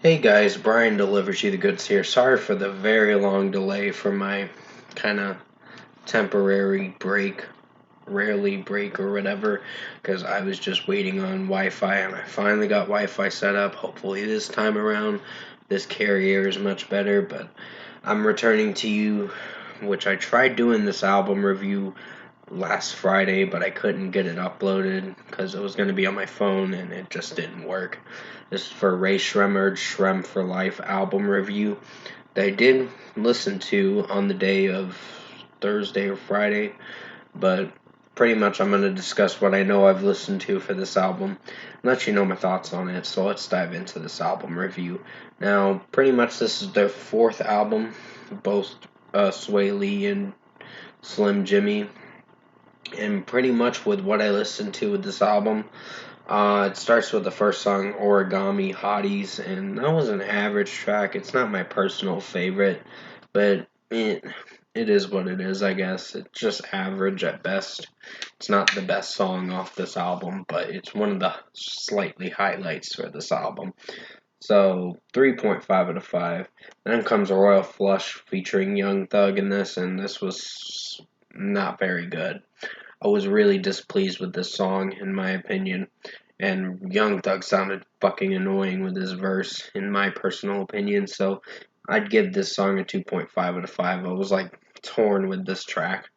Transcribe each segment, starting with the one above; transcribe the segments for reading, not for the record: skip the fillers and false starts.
Hey guys, Brian delivers you the goods here. Sorry for the very long delay for my kind of temporary break, rarely break or whatever, because I was just waiting on Wi-Fi and I finally got Wi-Fi set up. Hopefully this time around this carrier is much better, but I'm returning to you, which I tried doing this album review last Friday, but I couldn't get it uploaded because it was going to be on my phone and it just didn't work. This is for Sremmurd's SREMM4LIFE album review that I did listen to on the day of Thursday or Friday, but pretty much I'm going to discuss what I know I've listened to for this album and let you know my thoughts on it. So let's dive into this album review. Now, pretty much this is their fourth album, both Sway Lee and Slim Jimmy. And pretty much with what I listened to with this album, it starts with the first song, Origami Hotties, and that was an average track. It's not my personal favorite, but it is what it is, I guess. It's just average at best. It's not the best song off this album, but it's one of the slightly highlights for this album. So 3.5 out of 5. Then comes Royal Flush featuring Young Thug in this, and this was not very good. I was really displeased with this song, in my opinion. And Young Thug sounded fucking annoying with his verse, in my personal opinion. So I'd give this song a 2.5 out of 5. I was like torn with this track.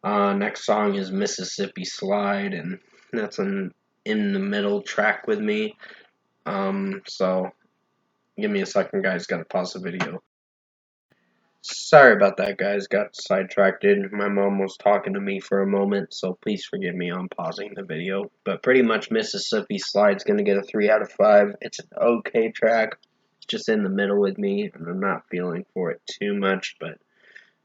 Next song is Mississippi Slide, and that's an in the middle track with me. So give me a second, guys. Gotta pause the video. Sorry about that, guys. Got sidetracked. My mom was talking to me for a moment, so please forgive me on pausing the video. But pretty much Mississippi Slide's gonna get a 3 out of 5. It's an okay track. It's just in the middle with me, and I'm not feeling for it too much, but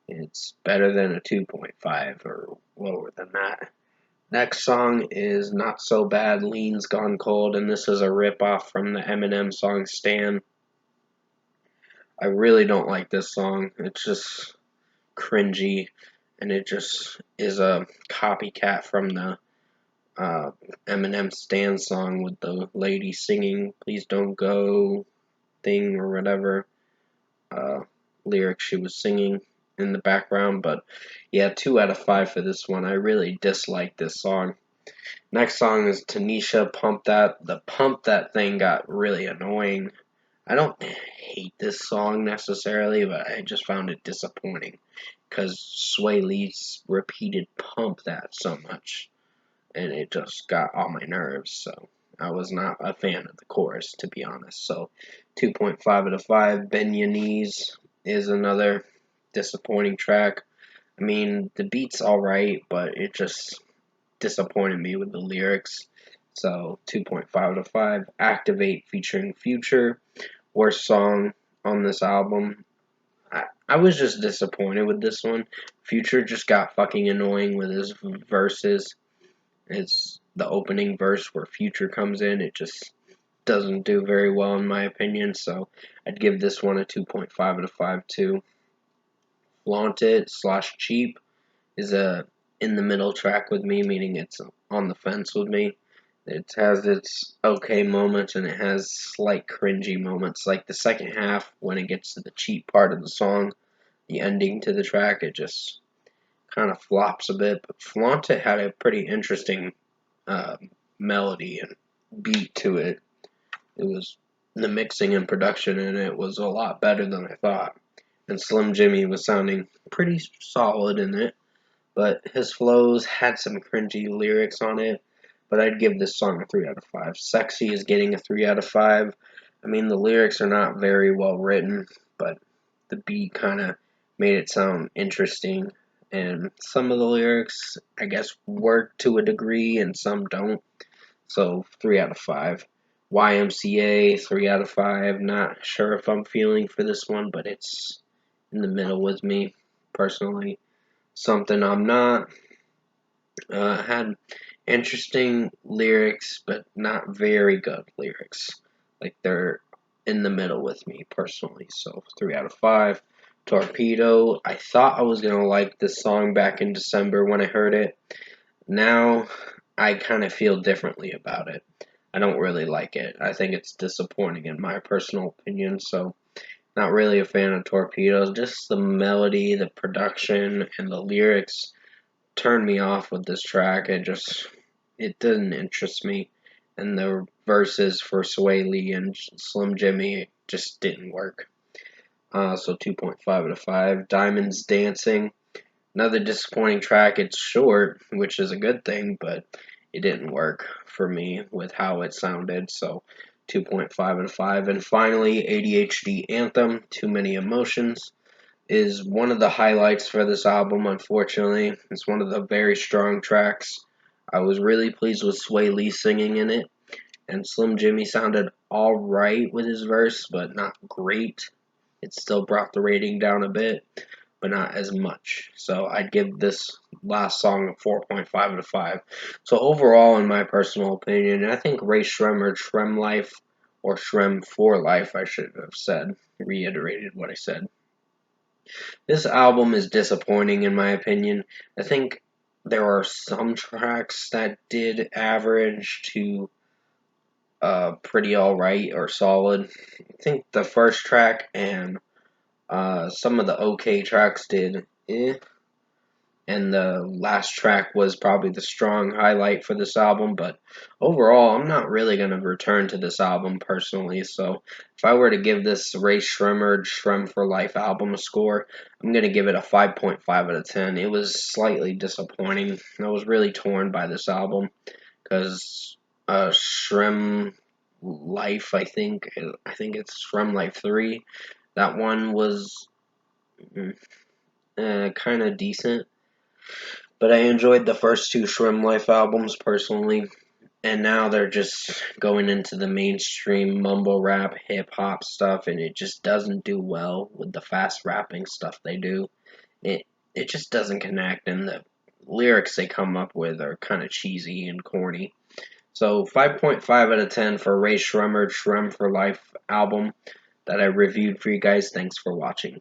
it's better than a 2.5 or lower than that. Next song is Not So Bad, Lean's Gone Cold, and this is a rip-off from the Eminem song Stan. I really don't like this song. It's just cringy, and it just is a copycat from the uh, Eminem Stan song with the lady singing "Please Don't Go" thing or whatever lyric she was singing in the background. But yeah, 2 out of 5 for this one. I really dislike this song. Next song is Tanisha Pump That. The Pump That thing got really annoying. I don't hate this song necessarily, but I just found it disappointing because Sway Lee's repeated Pump That so much, and it just got on my nerves. So I was not a fan of the chorus, to be honest. So 2.5 out of 5. Bend Your Knees is another disappointing track. I mean, the beat's alright, but it just disappointed me with the lyrics. So 2.5 out of 5. Activate featuring Future. Worst song on this album. I was just disappointed with this one. Future just got fucking annoying with his verses. It's the opening verse where Future comes in. It just doesn't do very well in my opinion. So I'd give this one a 2.5 out of 5 too. Flaunt It / Cheap is a in the middle track with me, meaning it's on the fence with me. It has its okay moments and it has slight cringy moments. Like the second half, when it gets to the cheap part of the song, the ending to the track, it just kind of flops a bit. But Flaunt It had a pretty interesting uh, melody and beat to it. It was the mixing and production in it was a lot better than I thought. And Slim Jimmy was sounding pretty solid in it, but his flows had some cringy lyrics on it. But I'd give this song a 3 out of 5. Sexy is getting a 3 out of 5. I mean, the lyrics are not very well written, but the beat kind of made it sound interesting. And some of the lyrics, I guess, work to a degree, and some don't. So 3 out of 5. YMCA, 3 out of 5. Not sure if I'm feeling for this one, but it's in the middle with me, personally. Something I'm not. Had interesting lyrics, but not very good lyrics. Like they're in the middle with me personally. So 3 out of 5. Torpedo. I thought I was gonna like this song back in December when I heard it. Now I kind of feel differently about it. I don't really like it. I think it's disappointing in my personal opinion, so not really a fan of Torpedoes. Just the melody, the production, and the lyrics turned me off with this track. It didn't interest me, and the verses for Sway Lee and Slim Jimmy just didn't work. So 2.5 out of 5. Diamonds Dancing, another disappointing track. It's short, which is a good thing, but it didn't work for me with how it sounded. So 2.5 out of 5. And finally, ADHD Anthem, Too Many Emotions, is one of the highlights for this album, unfortunately. It's one of the very strong tracks. I was really pleased with Sway Lee singing in it, and Slim Jimmy sounded alright with his verse, but not great. It still brought the rating down a bit, but not as much. So I'd give this last song a 4.5 out of 5. So overall, in my personal opinion, I think Ray Sremmurd, SREMM4LIFE, or SREMM4LIFE, I should have said, reiterated what I said. This album is disappointing in my opinion. I think there are some tracks that did average to pretty alright or solid. I think the first track and some of the okay tracks did and the last track was probably the strong highlight for this album, but overall, I'm not really going to return to this album personally, so if I were to give this Ray Sremmurd SREMM4LIFE album a score, I'm going to give it a 5.5 out of 10. It was slightly disappointing. I was really torn by this album, because SREM Life, I think it's SREM Life 3, that one was kind of decent. But I enjoyed the first two SREM4LIFE albums personally, and now they're just going into the mainstream mumble rap, hip hop stuff, and it just doesn't do well with the fast rapping stuff they do. It just doesn't connect, and the lyrics they come up with are kind of cheesy and corny. So 5.5 out of 10 for Ray Sremmurd SREM4LIFE album that I reviewed for you guys. Thanks for watching.